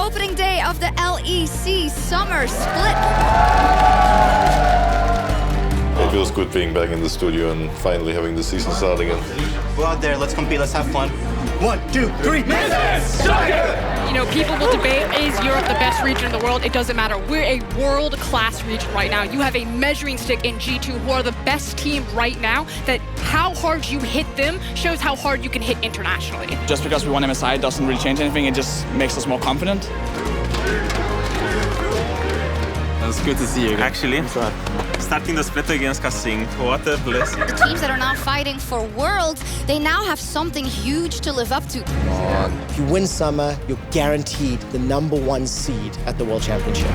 opening day of the LEC Summer Split. It feels good being back in the studio and finally having the season start again. Go out there, let's compete, let's have fun. 1, 2, 3, You know, people will debate, is Europe the best region in the world? It doesn't matter. We're a world-class region right now. You have a measuring stick in G2 who are the best team right now, that how hard you hit them shows how hard you can hit internationally. Just because we won MSI doesn't really change anything, it just makes us more confident. It's good to see you again. Actually, starting the split against Casing, what a blessing. The teams that are now fighting for Worlds, they now have something huge to live up to. If you win Summer, you're guaranteed the #1 seed at the World Championship.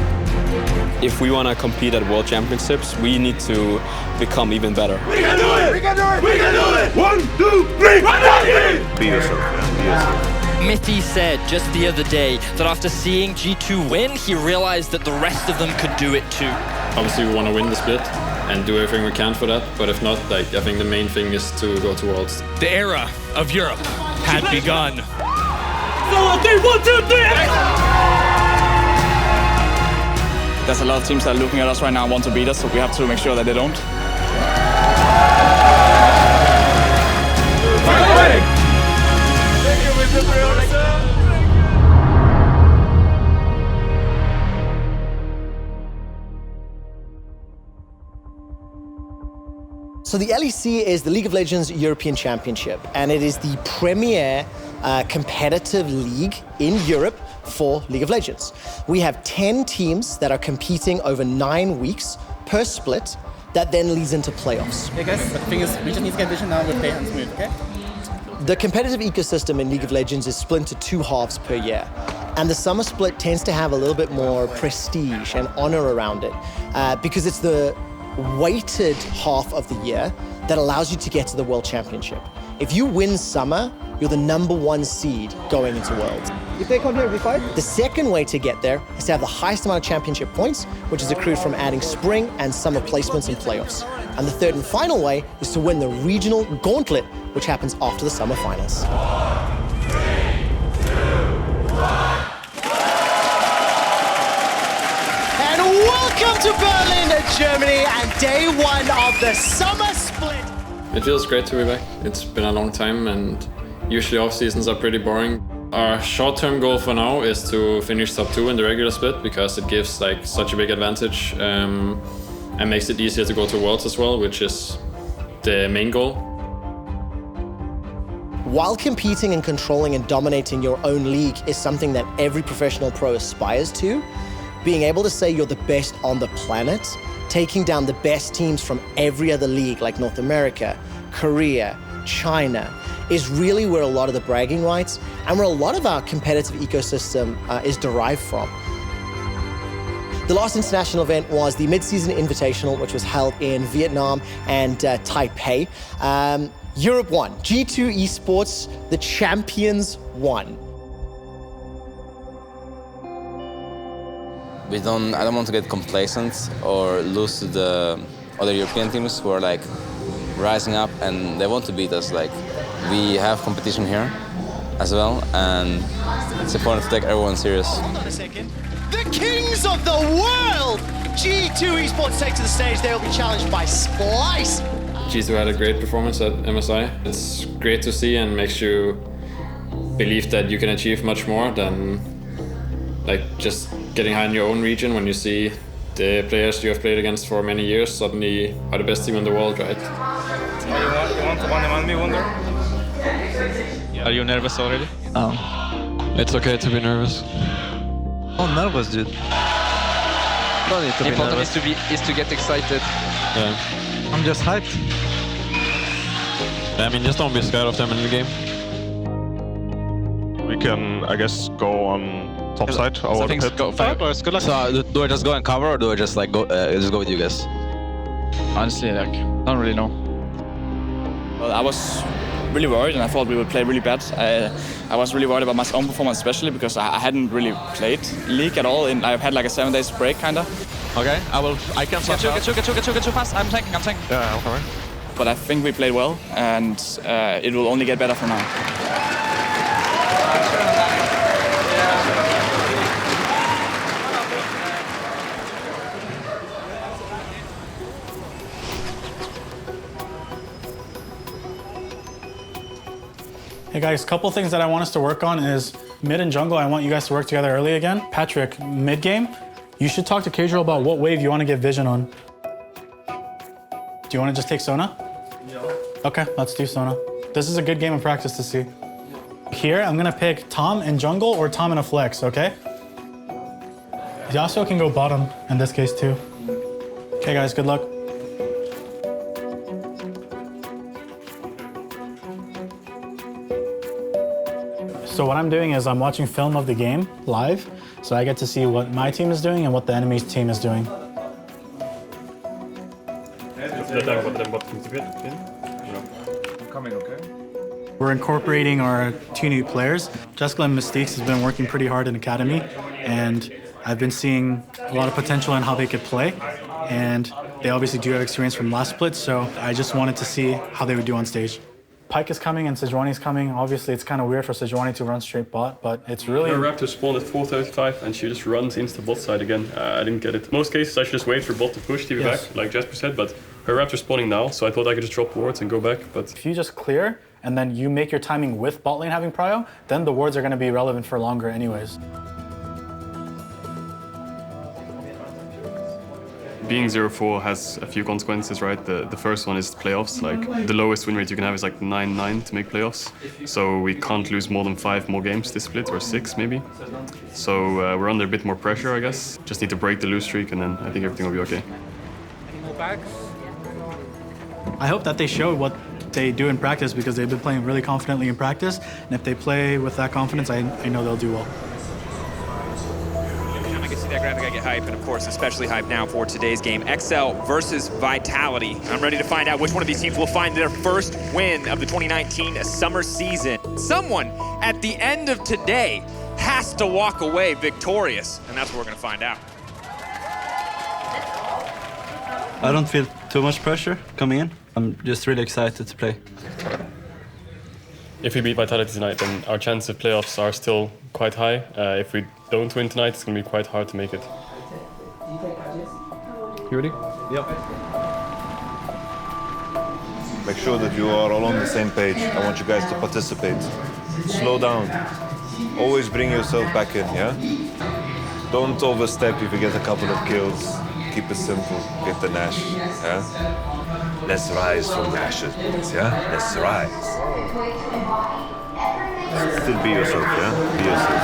If we want to compete at World Championships, we need to become even better. We can do it! We can do it! We can do it! 1, 2, 3, Be yourself, man. Be yourself. Mithy said just the other day that after seeing G2 win, he realized that the rest of them could do it too. Obviously we want to win the split and do everything we can for that, but if not, I think the main thing is to go to Worlds. The era of Europe had begun. Solo team, 1, 2, 3! There's a lot of teams that are looking at us right now and want to beat us, so we have to make sure that they don't. So the LEC is the League of Legends European Championship, and it is the premier competitive league in Europe for League of Legends. We have 10 teams that are competing over 9 weeks per split that then leads into playoffs. Hey guys, the thing is, we just need to get vision now with Pay and Smooth, okay? The competitive ecosystem in League of Legends is split into 2 halves per year. And the summer split tends to have a little bit more prestige and honor around it because it's the weighted half of the year that allows you to get to the World Championship. If you win summer, you're the #1 seed going into Worlds. If they come here, we fight? The second way to get there is to have the highest amount of championship points, which is accrued from adding spring and summer placements in playoffs. And the third and final way is to win the regional Gauntlet, which happens after the summer finals. Welcome to Berlin, Germany, and day 1 of the summer split. It feels great to be back. It's been a long time and usually off seasons are pretty boring. Our short-term goal for now is to finish top 2 in the regular split because it gives such a big advantage and makes it easier to go to Worlds as well, which is the main goal. While competing and controlling and dominating your own league is something that every professional pro aspires to, being able to say you're the best on the planet, taking down the best teams from every other league like North America, Korea, China, is really where a lot of the bragging rights and where a lot of our competitive ecosystem is derived from. The last international event was the Mid-Season Invitational, which was held in Vietnam and Taipei. Europe won. G2 Esports, the champions won. I don't want to get complacent or lose to the other European teams who are rising up and they want to beat us. We have competition here as well, and it's important to take everyone serious. Hold on a second. The kings of the world! G2 Esports take to the stage. They will be challenged by Splice. G2 had a great performance at MSI. It's great to see and makes you believe that you can achieve much more than just getting high in your own region when you see the players you have played against for many years suddenly are the best team in the world, right? You want to 1v1 me, Wonder? Are you nervous already? Oh. It's okay to be nervous. Oh, nervous, dude. Don't need to be nervous. Important is to get excited. Yeah. I'm just hyped. I mean, just don't be scared of them in the game. We can, I guess, go on top side. So things go fine. So do I just go and cover, or do I just go with you guys? Honestly, don't really know. Well, I was really worried, and I thought we would play really bad. I was really worried about my own performance, especially because I hadn't really played League at all. I've had a 7 days break, kinda. Okay, I can swap out. Get too fast. I'm tanking. Yeah, I'm coming. But I think we played well, and it will only get better from now. guys, couple things that I want us to work on is mid and jungle. I want you guys to work together early again. Patrick, mid game, you should talk to Casual about what wave you want to get vision on. Do you want to just take Sona? Yeah. Okay, let's do Sona. This is a good game of practice to see. Here, I'm gonna pick Tom in jungle or Tom in a flex, okay? Yasuo can go bottom in this case too. Okay guys, good luck. So what I'm doing is I'm watching film of the game live, so I get to see what my team is doing and what the enemy's team is doing. Coming, okay? We're incorporating our 2 new players. Jessica and Mystiques has been working pretty hard in Academy, and I've been seeing a lot of potential in how they could play, and they obviously do have experience from last split, so I just wanted to see how they would do on stage. Pyke is coming and Sejuani's coming. Obviously, it's kind of weird for Sejuani to run straight bot, but it's really... Her Raptor spawned at 4:35 and she just runs into bot side again. I didn't get it. Most cases, I should just wait for bot to push TV back, like Jasper said, but her Raptor's spawning now, so I thought I could just drop wards and go back, but... If you just clear and then you make your timing with bot lane having prio, then the wards are going to be relevant for longer anyways. Being 0-4 has a few consequences, right? The first one is playoffs. Like, the lowest win rate you can have is like 9-9 to make playoffs. So we can't lose more than 5 more games this split, or 6 maybe. So we're under a bit more pressure, I guess. Just need to break the lose streak and then I think everything will be okay. Any more bags? I hope that they show what they do in practice because they've been playing really confidently in practice. And if they play with that confidence, I know they'll do well. That graphic, I get hype, and of course, especially hype now for today's game. XL versus Vitality. I'm ready to find out which one of these teams will find their first win of the 2019 summer season. Someone at the end of today has to walk away victorious, and that's what we're going to find out. I don't feel too much pressure coming in. I'm just really excited to play. If we beat Vitality tonight, then our chances of playoffs are still quite high. If we don't win tonight, it's going to be quite hard to make it. You ready? Yep. Make sure that you are all on the same page. I want you guys to participate. Slow down. Always bring yourself back in, yeah? Don't overstep if you get a couple of kills. Keep it simple. Get the Nash, yeah? Let's rise from the ashes, yeah? Let's rise. Still be yourself, yeah? Be yourself.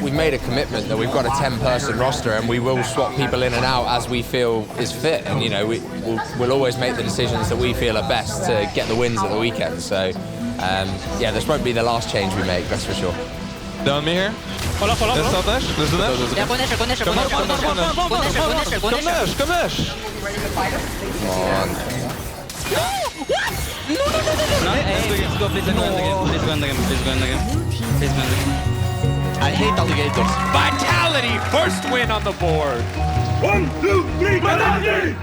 We've made a commitment that we've got a 10-person roster and we will swap people in and out as we feel is fit. And, you know, we'll always make the decisions that we feel are best to get the wins at the weekend. So, yeah, this won't be the last change we make, that's for sure. Down me here. Let's start Nash. Let's do Nash. Yeah, go Nash, go Nash, go Nash, go Nash, go Nash, go Nash, go Nash, go Nash. Come Nash. Come on. No, please go in the game. Please go in the game. Please go in the game. Please go in the game. I hate alligators. Vitality, first win on the board. 1, 2, 3, Vitality!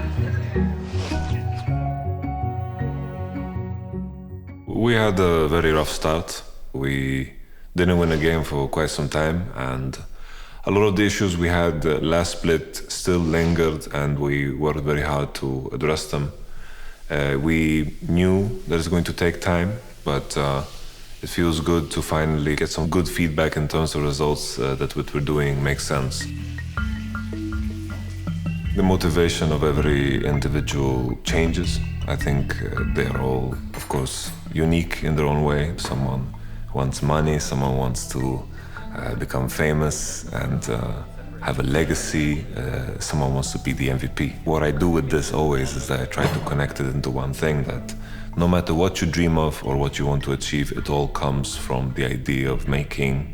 We had a very rough start. We didn't win a game for quite some time, and a lot of the issues we had last split still lingered, and we worked very hard to address them. We knew that it's going to take time, but it feels good to finally get some good feedback in terms of results that what we're doing makes sense. The motivation of every individual changes. I think they're all, of course, unique in their own way. Someone wants money, someone wants to become famous and have a legacy, someone wants to be the MVP. What I do with this always is that I try to connect it into one thing, that no matter what you dream of or what you want to achieve, it all comes from the idea of making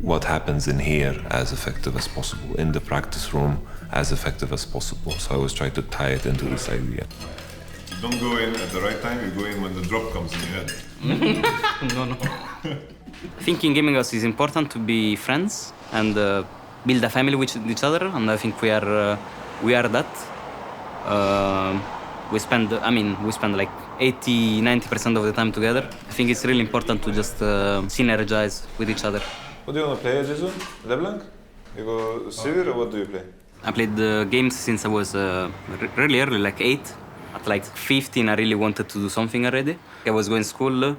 what happens in here as effective as possible, in the practice room as effective as possible. So I always try to tie it into this idea. You don't go in at the right time, you go in when the drop comes in your head. No. I think in gaming us is important to be friends and build a family with each other, and I think we are that. We spend like 80-90% of the time together. I think it's really important to just synergize with each other. What do you want to play, Jason? LeBlanc? You go Sivir or what do you play? I played the games since I was really early, like 8. At like 15, I really wanted to do something already. I was going to school.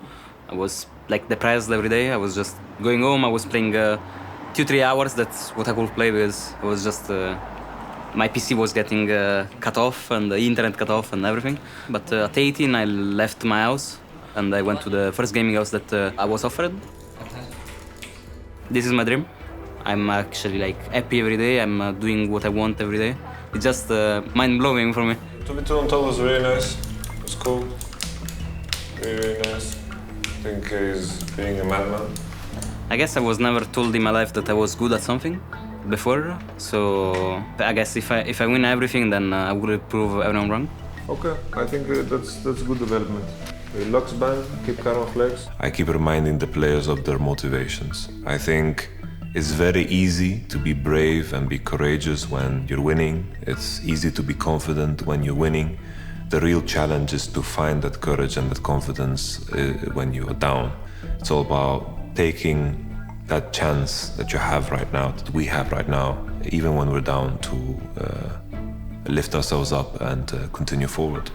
I was like depressed every day. I was just going home. I was playing 2-3 hours. That's what I could play because I was just my PC was getting cut off and the internet cut off and everything. But at 18, I left my house and I went to the first gaming house that I was offered. This is my dream. I'm actually like happy every day. I'm doing what I want every day. It's just mind-blowing for me. 2v2 on top was really nice. It was cool. Really, really nice. I think he's being a madman. I guess I was never told in my life that I was good at something before. So I guess if I win everything, then I will prove everyone wrong. Okay, I think that's good development. Lux ban, keep calm on flex. I keep reminding the players of their motivations. I think it's very easy to be brave and be courageous when you're winning. It's easy to be confident when you're winning. The real challenge is to find that courage and that confidence when you are down. It's all about taking that chance that you have right now, that we have right now, even when we're down, to lift ourselves up and continue forward.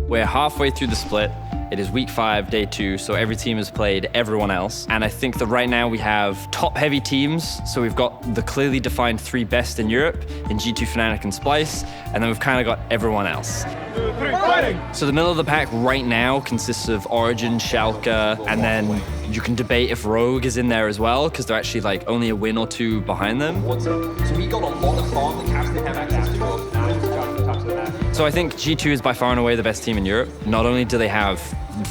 We're halfway through the split. It is week 5, day 2, so every team has played everyone else. And I think that right now we have top-heavy teams. So we've got the clearly defined 3 best in Europe, in G2, Fnatic, and Splice. And then we've kind of got everyone else. 2, 3, fighting! So the middle of the pack right now consists of Origin, Schalke, and then you can debate if Rogue is in there as well, because they're actually like only a win or 2 behind them. So we got a lot of farm the Cavs didn't have access to. So I think G2 is by far and away the best team in Europe. Not only do they have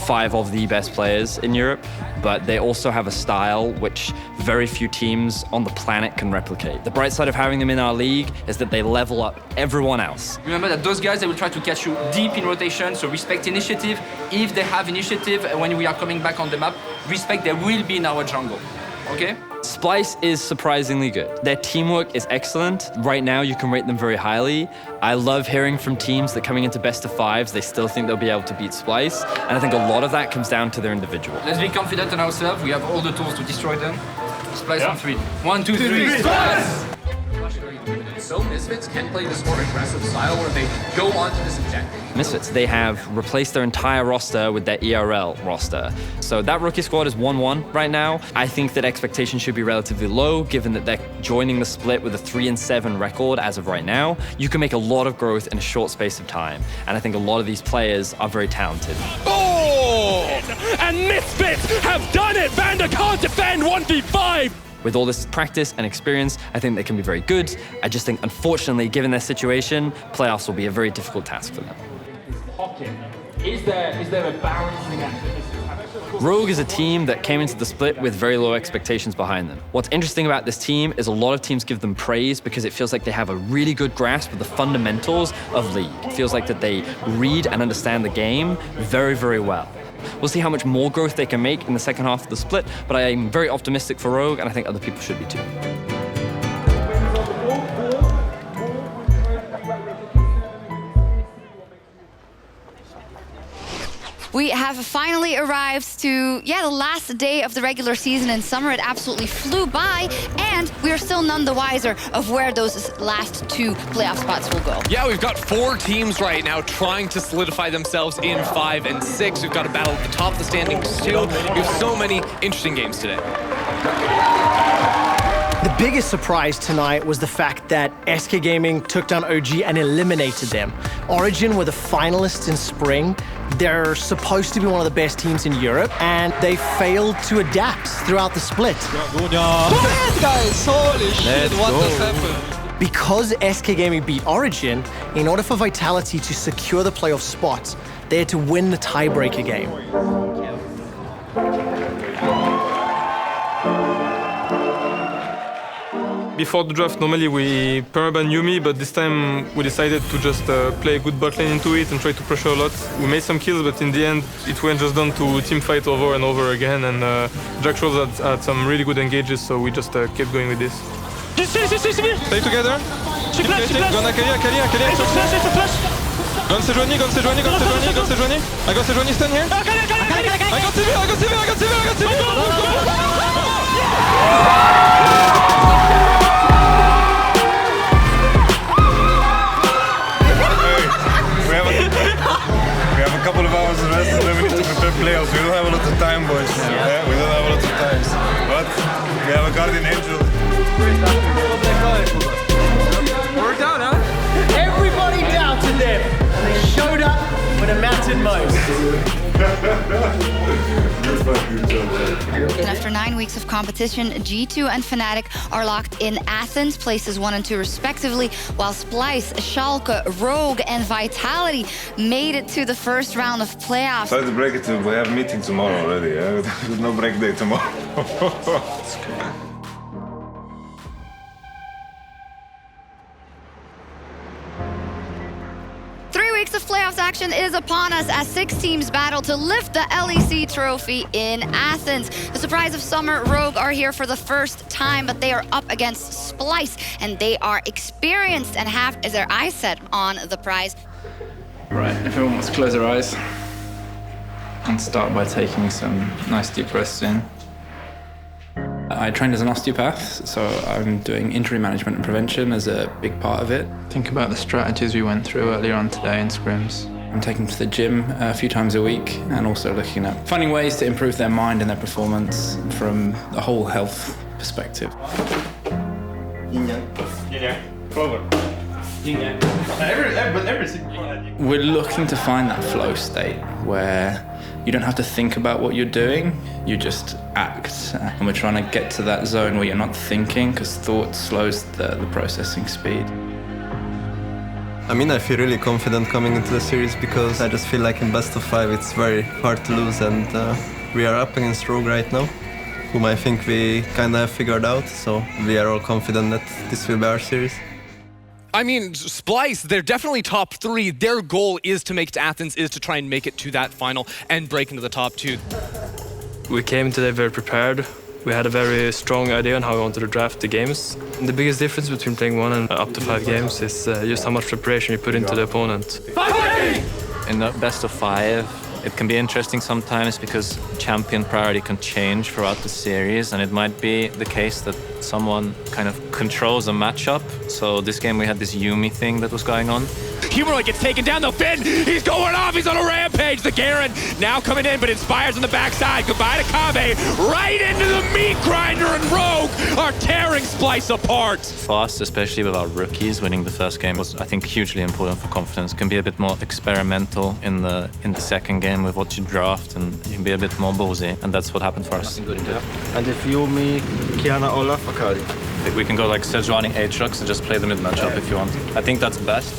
5 of the best players in Europe, but they also have a style which very few teams on the planet can replicate. The bright side of having them in our league is that they level up everyone else. Remember that those guys, they will try to catch you deep in rotation, so respect initiative. If they have initiative when we are coming back on the map, respect they will be in our jungle, okay? Splice is surprisingly good. Their teamwork is excellent. Right now, you can rate them very highly. I love hearing from teams that coming into best of 5s, they still think they'll be able to beat Splice. And I think a lot of that comes down to their individual. Let's be confident in ourselves. We have all the tools to destroy them. Splice on 3. 1, 2, 3. Splice! So Misfits can play this more aggressive style where they go onto this objective. Misfits, they have replaced their entire roster with their ERL roster. So that rookie squad is 1-1 right now. I think that expectations should be relatively low, given that they're joining the split with a 3-7 record as of right now. You can make a lot of growth in a short space of time. And I think a lot of these players are very talented. Oh! And Misfits have done it! Vander can't defend 1v5! With all this practice and experience, I think they can be very good. I just think, unfortunately, given their situation, playoffs will be a very difficult task for them. Is there a balancing act? Rogue is a team that came into the split with very low expectations behind them. What's interesting about this team is a lot of teams give them praise because it feels like they have a really good grasp of the fundamentals of League. It feels like that they read and understand the game very, very well. We'll see how much more growth they can make in the second half of the split, but I am very optimistic for Rogue, and I think other people should be too. We have finally arrived to, the last day of the regular season in summer. It absolutely flew by, and we are still none the wiser of where those last 2 playoff spots will go. Yeah, we've got 4 teams right now trying to solidify themselves in 5 and 6. We've got a battle at the top of the standings too. We have so many interesting games today. The biggest surprise tonight was the fact that SK Gaming took down OG and eliminated them. Origin were the finalists in spring. They're supposed to be one of the best teams in Europe, and they failed to adapt throughout the split. Guys, holy shit, what just happened? Because SK Gaming beat Origin, in order for Vitality to secure the playoff spot, they had to win the tiebreaker game. Before the draft, normally we permaban Yumi, but this time we decided to just play a good bot lane into it and try to pressure a lot. We made some kills, but in the end, it went just down to team fight over and over again, and Jack Schwartz had some really good engages, so we just kept going with this. Stay together. Keep fighting. Gonna Kalia. Gun Sejuani. I got Sejuani stand here. I got CV. We have a couple of hours rest and then we need to prepare playoffs. We don't have a lot of time, boys. Yeah, we don't have a lot of time. But we have a guardian angel. We're down, huh? Everybody doubted them, and they showed up when it mattered most. And after 9 weeks of competition, G2 and Fnatic are locked in Athens, places 1 and 2 respectively, while Splice, Schalke, Rogue, and Vitality made it to the first round of playoffs. Sorry to break it to you, we have a meeting tomorrow already. Yeah? There's no break day tomorrow. 3 weeks of playoffs action is upon us as 6 teams battle to lift the LEC trophy in Athens. The surprise of summer, Rogue are here for the first time, but they are up against Splice, and they are experienced and have their eyes set on the prize. Right, everyone wants to close their eyes and start by taking some nice deep breaths in. I trained as an osteopath, so I'm doing injury management and prevention as a big part of it. Think about the strategies we went through earlier on today in scrims. I'm taking them to the gym a few times a week and also looking at finding ways to improve their mind and their performance from a whole health perspective. Clover. We're looking to find that flow state where you don't have to think about what you're doing, you just act. And we're trying to get to that zone where you're not thinking, because thought slows the processing speed. I mean, I feel really confident coming into the series because I just feel like in best of 5 it's very hard to lose, and we are up against Rogue right now, whom I think we kind of have figured out, so we are all confident that this will be our series. I mean, Splice, they're definitely top 3. Their goal is to make it to Athens, is to try and make it to that final and break into the top 2. We came today very prepared. We had a very strong idea on how we wanted to draft the games. The biggest difference between playing 1 and up to 5 games is just how much preparation you put into the opponent. In the best of 5, it can be interesting sometimes because champion priority can change throughout the series, and it might be the case that someone kind of controls a matchup. So this game we had this Yuumi thing that was going on. Humanoid gets taken down though. Finn, he's going off. He's on a rampage. The Garen now coming in, but Inspires on the backside. Goodbye to Kave. Right into the meat grinder, and Rogue are tearing Splice apart. For us, especially with our rookies, winning the first game was, I think, hugely important for confidence. Can be a bit more experimental in the second game with what you draft, and you can be a bit more ballsy, and that's what happened for us. And if Yuumi, Kiana, Olaf, Akali. We can go like Sejuani Aatrox and just play the mid matchup if you want. I think that's best.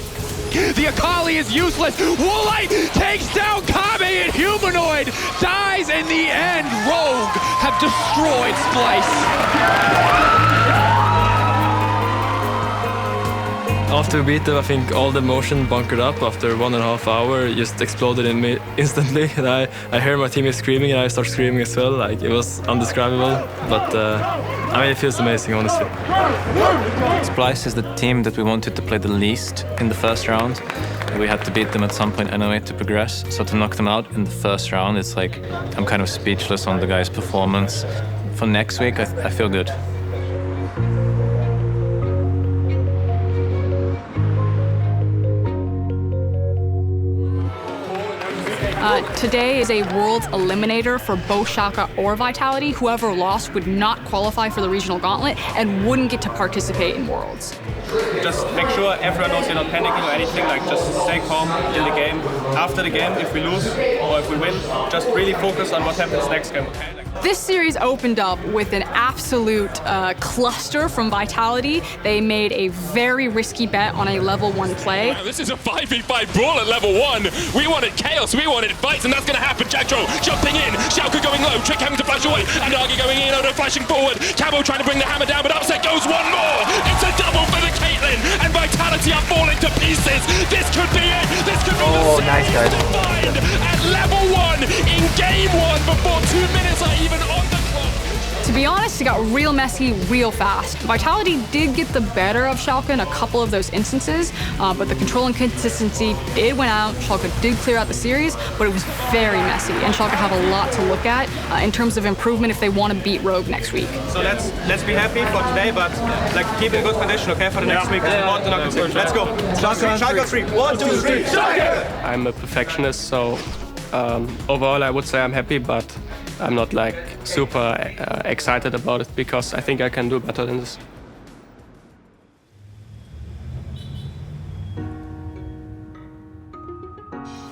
The Akali is useless. Woolite takes down Kame, and Humanoid dies in the end. Rogue have destroyed Splice. After we beat them, I think all the emotion bunkered up after 1.5 hours, just exploded in me instantly. And I heard my teammates screaming, and I started screaming as well. Like, it was undescribable, but I mean, it feels amazing, honestly. Splice is the team that we wanted to play the least in the first round. We had to beat them at some point anyway to progress. So to knock them out in the first round, it's like I'm kind of speechless on the guy's performance. For next week, I feel good. Today is a Worlds Eliminator for both Schalke or Vitality. Whoever lost would not qualify for the regional Gauntlet and wouldn't get to participate in Worlds. Just make sure everyone knows you're not panicking or anything, like just stay calm in the game. After the game, if we lose or if we win, just really focus on what happens next game, okay? This series opened up with an absolute cluster from Vitality. They made a very risky bet on a level 1 play. Wow, this is a 5v5 brawl at level 1. We wanted chaos, we wanted fights, and that's going to happen. Jackjo jumping in, Schalke going low, Trick having to flash away, and Argy going in, Odo flashing forward. Cabo trying to bring the hammer down, but Upset goes one more. It's a double for the Caitlyn, and Vitality are falling to pieces. This could be it. This could be the series defined at level 1 in game 1 before 2 minutes are even on the clock. To be honest, it got real messy real fast. Vitality did get the better of Schalke in a couple of those instances, but the control and consistency did win out. Schalke did clear out the series, but it was very messy, and Schalke have a lot to look at in terms of improvement if they want to beat Rogue next week. So let's be happy for today, but like keep in good condition, okay, for the next week. Let's go. Schalke 3. 1, 2, 3. Schalke! I'm a perfectionist, so overall I would say I'm happy, but I'm not like super excited about it because I think I can do better than this.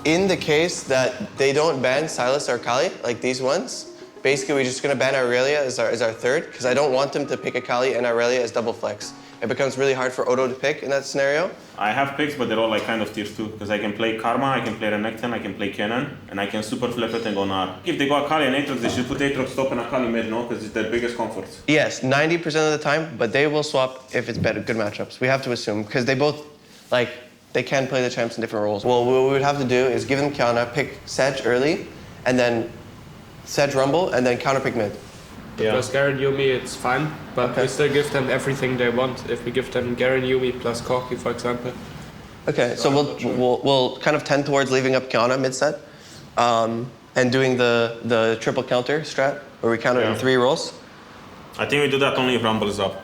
In the case that they don't ban Silas or Kali, like these ones, basically we're just gonna ban Aurelia as our third, because I don't want them to pick a Kali and Aurelia as double flex. It becomes really hard for Odo to pick in that scenario. I have picks, but they're all like kind of tier 2, because I can play Karma, I can play Renekton, I can play Kennen, and I can super flip it and go Gnar. If they go Akali and Aatrox, they should put Aatrox top and Akali mid, no? Because it's their biggest comfort. Yes, 90% of the time, but they will swap if it's better, good matchups. We have to assume, because they both, like, they can play the champs in different roles. Well, what we would have to do is give them Kiana, pick Sedge early, and then Sedge Rumble, and then counter pick mid. Plus Garen Yumi, it's fine, but we still give them everything they want. If we give them Garen Yumi plus Corki, for example. Okay, so we'll kind of tend towards leaving up Kiana mid-set, and doing the triple counter strat, where we counter in 3 roles. I think we do that only if Rumble is up.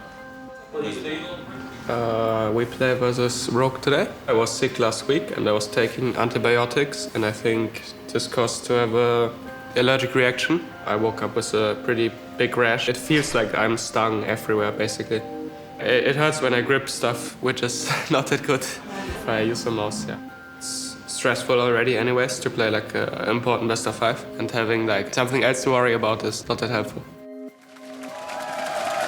We play versus Rogue today. I was sick last week and I was taking antibiotics, and I think this caused to have a allergic reaction. I woke up with a pretty big rash. It feels like I'm stung everywhere, basically. It hurts when I grip stuff, which is not that good if I use the mouse, yeah. It's stressful already anyways to play like an important best of 5, and having like something else to worry about is not that helpful.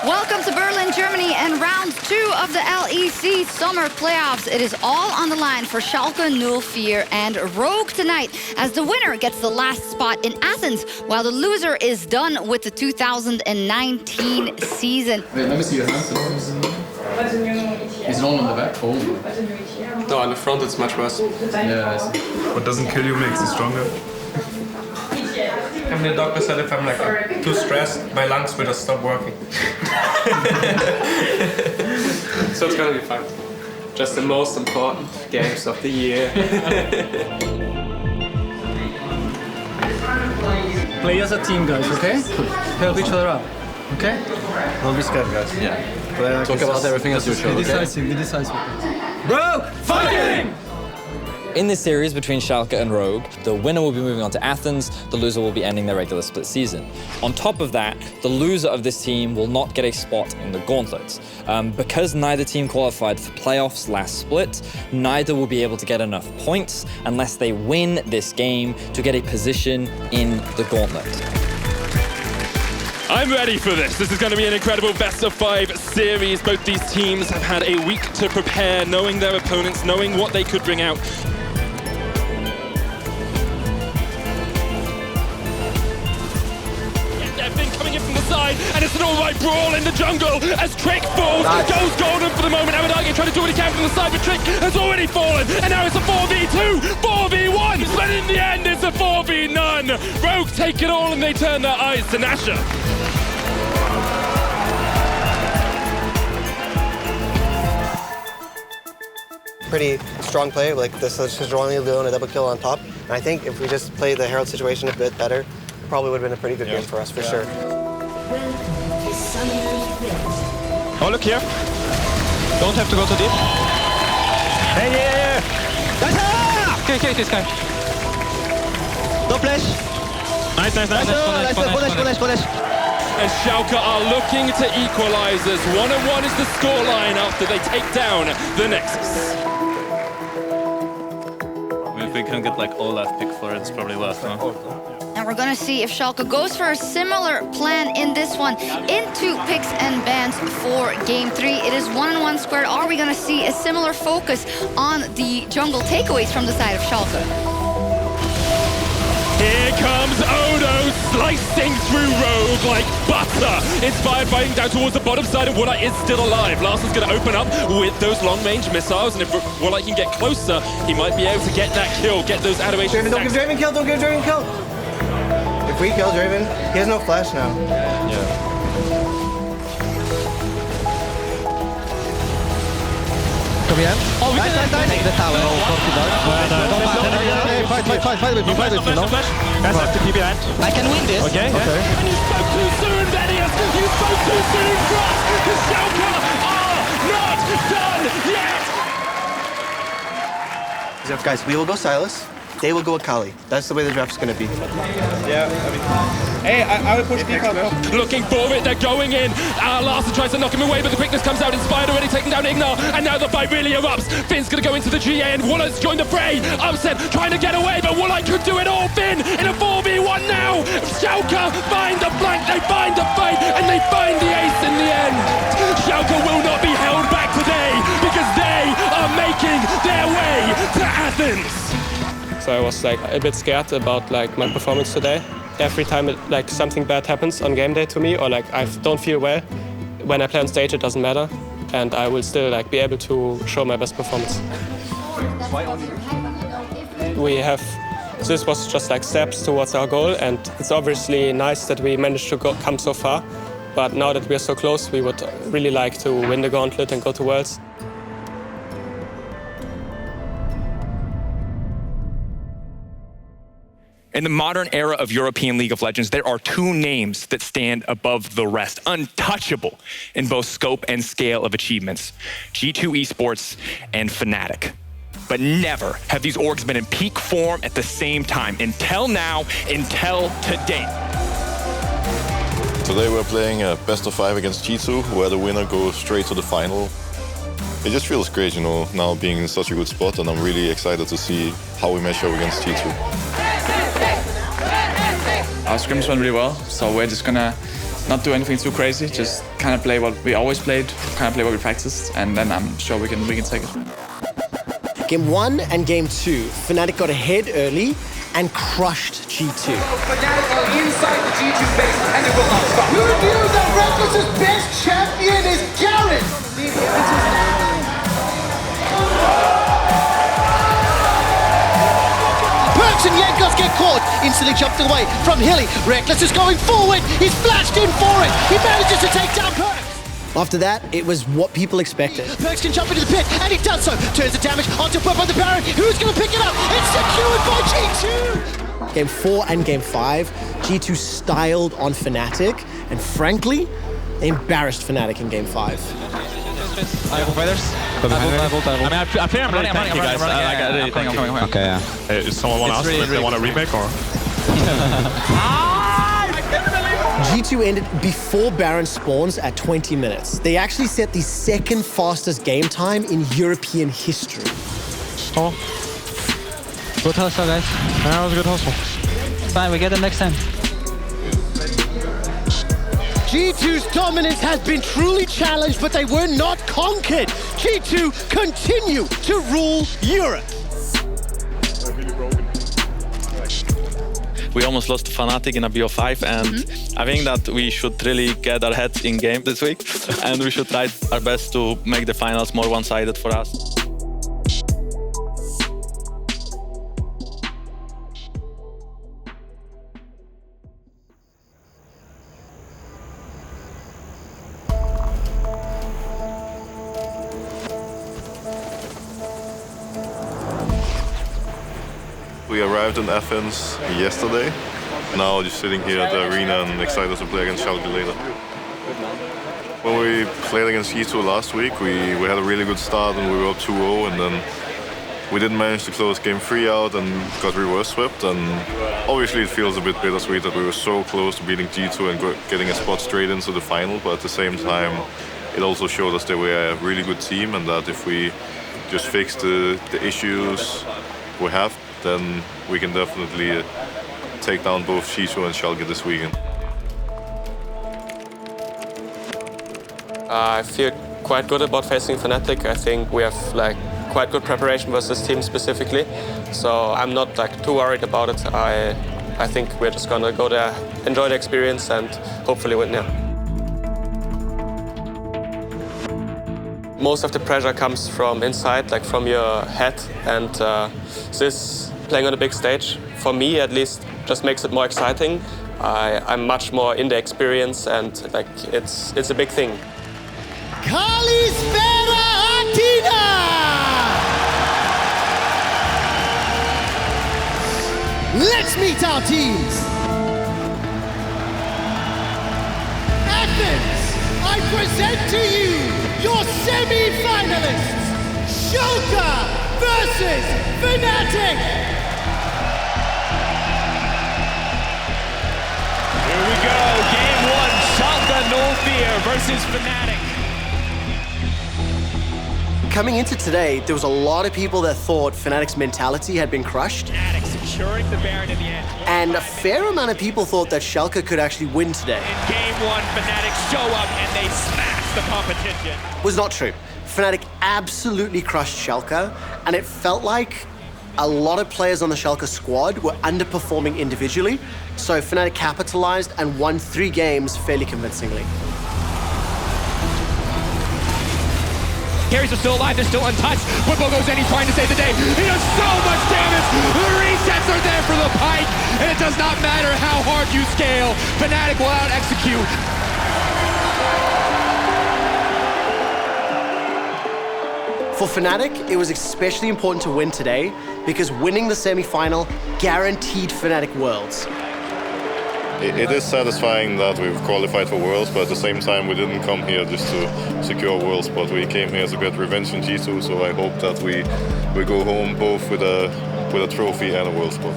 Welcome to Berlin, Germany, and round 2 of the LEC Summer Playoffs. It is all on the line for Schalke, 04 and Rogue tonight, as the winner gets the last spot in Athens, while the loser is done with the 2019 season. Wait, let me see your hands. Is it all on the back? Oh. No, on the front it's much worse. Yeah, I see. What doesn't kill you makes you stronger. And the doctor said if I'm like too stressed, my lungs will just stop working. So it's gonna be fun. Just the most important games of the year. Play as a team, guys, okay? Help each other out, okay? Don't be scared, guys. Yeah. Talk about everything as usual. Be decisive, be decisive. Rogue, fighting! In this series between Schalke and Rogue, the winner will be moving on to Athens, the loser will be ending their regular split season. On top of that, the loser of this team will not get a spot in the Gauntlet. Because neither team qualified for playoffs last split, neither will be able to get enough points unless they win this game to get a position in the Gauntlet. I'm ready for this. This is going to be an incredible best-of-5 series. Both these teams have had a week to prepare, knowing their opponents, knowing what they could bring out. Coming in from the side, and it's an all-right brawl in the jungle as Trick falls. Goes golden for the moment. Amadagi trying to do what he can from the side, but Trick has already fallen, and now it's a 4v2, 4v1, but in the end it's a 4v none. Rogue take it all, and they turn their eyes to Nasha. Pretty strong play, like this is only doing a double kill on top. And I think if we just play the Herald situation a bit better, it probably would have been a pretty good game for us, for sure. Oh, look here. Don't have to go too deep. Hey, yeah! Okay, this guy. No flash. Nice. Punish. As Schalke are looking to equalize us. 1-1 is the scoreline after they take down the Nexus. If we can get like Olaf pick for it, it's probably worth it. And we're gonna see if Schalke goes for a similar plan in this one, into picks and bans for Game 3. It is 1-on-1 squared. Are we gonna see a similar focus on the jungle takeaways from the side of Schalke? Here comes Odo slicing through Rogue like butter. Inspired by down towards the bottom side, and Woolite is still alive. Larsen's going to open up with those long-range missiles, and if Woolite can get closer, he might be able to get that kill, get those animations. Don't give Draven kill. If we kill Draven, he has no flash now. Yeah. Kom igen. Nice. Take the tower. Fight with me now. Guys, I have to keep behind. I can win this. Okay. And you spoke too soon, Venius! You spoke too soon, Cross! Because Schalke are not done yet! Guys, we will go Silas. They will go Akali. That's the way the draft's going to be. Yeah, I mean... Hey, I will push kickoff. Looking for it, they're going in. Larson tries to knock him away, but the quickness comes out. Inspired already taking down Ignar, and now the fight really erupts. Finn's going to go into the GA, and Wooler's joined the fray. Upset, trying to get away, but Wooler could do it all. Finn in a 4v1 now. Schalke find the flank, they find the fight, and they find the ace in the end. Schalke will not be held back today, because they are making their way to Athens. So I was like a bit scared about like my performance today. Every time like something bad happens on game day to me, or like I don't feel well, when I play on stage it doesn't matter, and I will still like be able to show my best performance. This was just like steps towards our goal, and it's obviously nice that we managed to come so far. But now that we are so close, we would really like to win the Gauntlet and go to Worlds. In the modern era of European League of Legends, there are two names that stand above the rest, untouchable in both scope and scale of achievements: G2 Esports and Fnatic. But never have these orgs been in peak form at the same time, until now, until today. Today we're playing a best of 5 against G2, where the winner goes straight to the final. It just feels great, you know, now being in such a good spot, and I'm really excited to see how we match up against G2. Our scrims went really well, so we're just gonna not do anything too crazy, just kind of play what we always played, kind of play what we practiced, and then I'm sure we can take it. Game 1 and Game 2, Fnatic got ahead early and crushed G2. Fnatic are inside the G2 base, and it will not stop. Who knew that Reckless's best champion is Garen? Perks and Jankos get caught, instantly jumped away from Hilly. Reckless is going forward, he's flashed in for it. He manages to take down Perks. After that, it was what people expected. Perks can jump into the pit, and he does so. Turns the damage onto Puff on the Baron. Who's going to pick it up? It's secured by G2! Game 4 and Game 5, G2 styled on Fnatic, and frankly, they embarrassed Fnatic in Game 5. I have fighters. I feel I'm really tanky, guys. Okay, yeah. Hey, is someone want to ask if they want a remake or? G2 ended before Baron spawns at 20 minutes. They actually set the second fastest game time in European history. Oh. Good hustle, guys. That was a good hustle. Fine, we get them next time. G2's dominance has been truly challenged, but they were not conquered. G2 continue to rule Europe. We almost lost to Fnatic in a BO5, and I think that we should really get our heads in game this week, and we should try our best to make the finals more one-sided for us. We arrived in Athens yesterday. Now just sitting here at the arena and excited to play against Schalke later. When we played against G2 last week, we had a really good start and we were up 2-0, and then we didn't manage to close game 3 out and got reverse swept. And obviously it feels a bit bittersweet that we were so close to beating G2 and getting a spot straight into the final, but at the same time it also showed us that we are a really good team, and that if we just fix the issues we have, then we can definitely take down both G2 and Schalke this weekend. I feel quite good about facing Fnatic. I think we have like quite good preparation versus this team specifically, so I'm not like too worried about it. I think we're just gonna go there, enjoy the experience, and hopefully win. Yeah. Most of the pressure comes from inside, like from your head, and this playing on a big stage, for me at least, just makes it more exciting. I'm much more in the experience, and like it's a big thing. Kalispera Atina! our teams. Athens, I present to you your semi-finalists, Showdown versus Fnatic. Here we go, game one, Showdown No Fear versus Fnatic. Coming into today, there was a lot of people that thought Fnatic's mentality had been crushed. Fnatic securing the Baron in the end. And a fair amount of people thought that Schalke could actually win today. In game one, Fnatic show up and they smash the competition. Was not true. Fnatic absolutely crushed Schalke, and it felt like a lot of players on the Schalke squad were underperforming individually, so Fnatic capitalized and won 3 games fairly convincingly. Carries are still alive, they're still untouched. Whipple goes in, he's trying to save the day. He does so much damage. The resets are there for the Pike, and it does not matter how hard you scale. Fnatic will out-execute. For Fnatic, it was especially important to win today because winning the semi-final guaranteed Fnatic Worlds. It is satisfying that we've qualified for Worlds, but at the same time we didn't come here just to secure a World spot. We came here to get revenge in G2, so I hope that we go home both with a trophy and a World spot.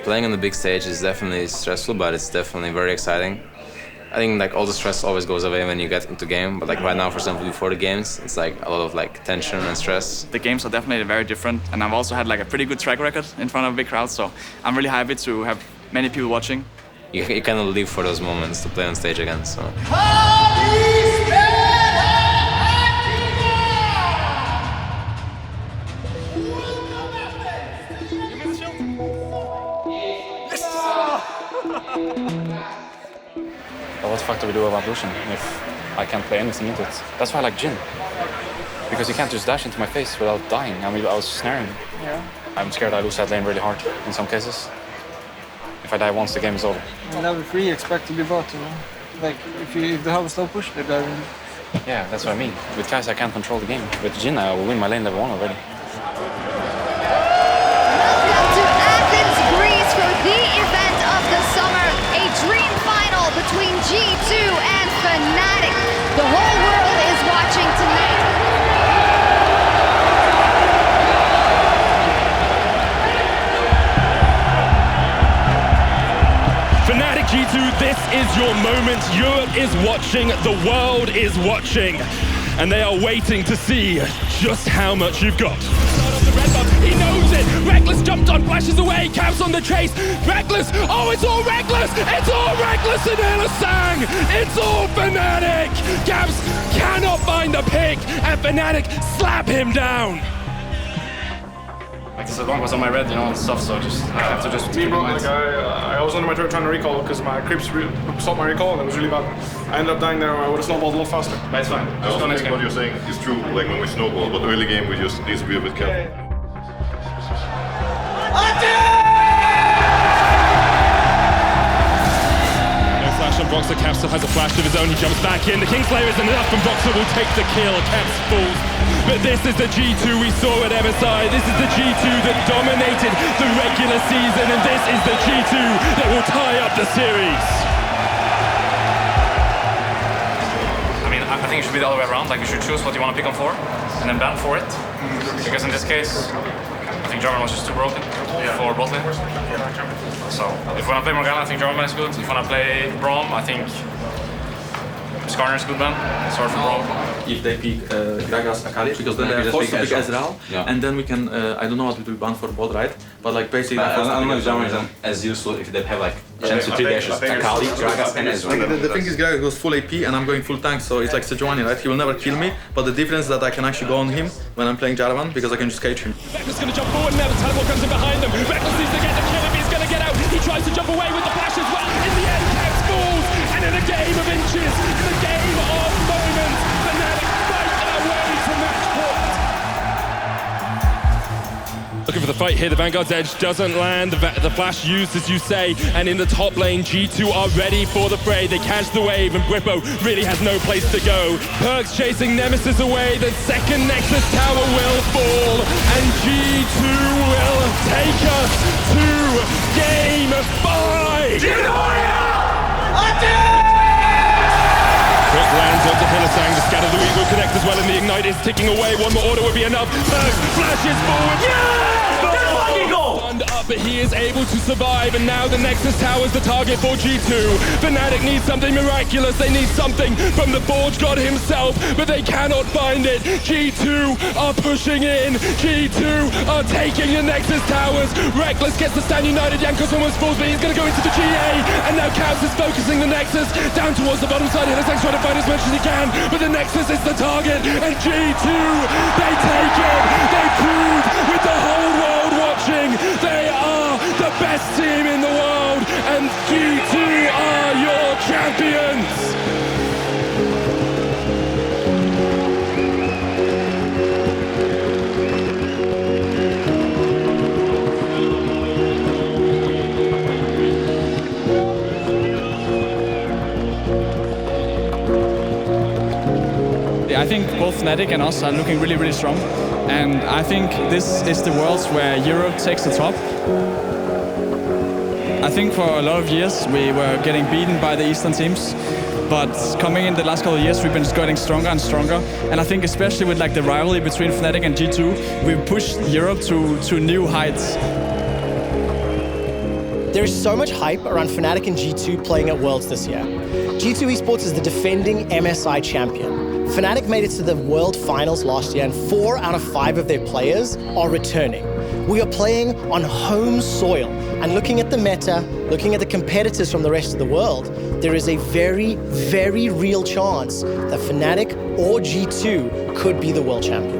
Playing on the big stage is definitely stressful, but it's definitely very exciting. I think like all the stress always goes away when you get into game, but like right now, for example, before the games, it's like a lot of like tension and stress. The games are definitely very different, and I've also had like a pretty good track record in front of a big crowd, so I'm really happy to have many people watching. You cannot live for those moments to play on stage again, so. What the fuck do we do about Lucian if I can't play anything into it? That's why I like Jhin. Because he can't just dash into my face without dying. I mean, I was snaring. Yeah. I'm scared I lose that lane really hard in some cases. If I die once, the game is over. In level 3, you expect to be bot, you know? Like, if they have a slow push, they die. Yeah, that's what I mean. With Kai'Sa, I can't control the game. With Jhin, I will win my lane level 1 already. Welcome to Athens, Greece for the event of the summer, a dream final between G2 and Fnatic. The whole world is watching tonight. Fnatic G2, this is your moment. Europe is watching, the world is watching, and they are waiting to see just how much you've got. He knows it. Reckless jumped on, flashes away. Caps on the chase. Reckless. Oh, it's all Reckless. It's all Reckless and Illusang. It's all Fnatic. Caps cannot find the pick, and Fnatic slap him down. Like this long was on my red, you know, and stuff, so I have to just Me, bro, like I was on my turn trying to recall because my creeps stopped my recall and it was really bad. I ended up dying there, I would have snowballed a lot faster. But it's fine. I also think what you're saying is true, like when we snowball, but early game we just need to be a bit careful. Flash on Boxer, Caps still has a flash of his own, he jumps back in, the Kingslayer isn't enough and Boxer will take the kill, Caps falls. But this is the G2 we saw at MSI, this is the G2 that dominated the regular season, and this is the G2 that will tie up the series. I mean, I think it should be the other way around, like you should choose what you want to pick on for, and then ban for it. Because in this case, I think German was just too broken for bot lane. So, if you want to play Morgana, I think German is good. If you want to play Braum, I think Skarner is good ban. Sorry for Braum. If they pick Gragas Akali, because then they are forced to pick Ezreal, and then we can, I don't know what will be banned for bot, right? But like basically, I don't know if German is as useful if they have like chance to 3 dashes Akali, Gragas, and Ezreal. The thing is, Gragas goes full AP and I'm going full tank, so it's like Sejuani, right? He will never kill me, but the difference is that I can actually go on him when I'm playing Jarvan because I can just cage him. Reckless gonna jump forward now, the teleport comes in behind them. Reckless needs to get the kill if he's gonna get out. He tries to jump away with the flash as well. In the end, Caps falls, and in a game of inches, in a game of moments, Fnatic fight their way to match point. the fight here. The Vanguard's edge doesn't land. The flash used, as you say. And in the top lane, G2 are ready for the fray. They catch the wave, and Brippo really has no place to go. Perks chasing Nemesis away. The second Nexus tower will fall. And G2 will take us to game 5. Quick lands onto Hylissang. The Scatter the Weak will connect as well, and the Ignite is ticking away. One more order will be enough. Perks flashes forward. Up, but he is able to survive, and now the Nexus Tower is the target for G2. Fnatic needs something miraculous. They need something from the Forge God himself, but they cannot find it. G2 are pushing in. G2 are taking the Nexus Towers. Reckless gets the stand united. Jankos almost falls, but he's going to go into the GA, and now Caps is focusing the Nexus down towards the bottom side. Hylissang's trying to fight as much as he can, but the Nexus is the target, and G2, they take it. They prove with the whole world watching, they are the best team in the world, and G2 are your champions! I think both Fnatic and us are looking really, really strong. And I think this is the Worlds where Europe takes the top. I think for a lot of years we were getting beaten by the Eastern teams. But coming in the last couple of years, we've been just getting stronger and stronger. And I think especially with like the rivalry between Fnatic and G2, we've pushed Europe to new heights. There is so much hype around Fnatic and G2 playing at Worlds this year. G2 Esports is the defending MSI champion. Fnatic made it to the World Finals last year, and 4 out of 5 of their players are returning. We are playing on home soil, and looking at the meta, looking at the competitors from the rest of the world, there is a very, very real chance that Fnatic or G2 could be the world champion.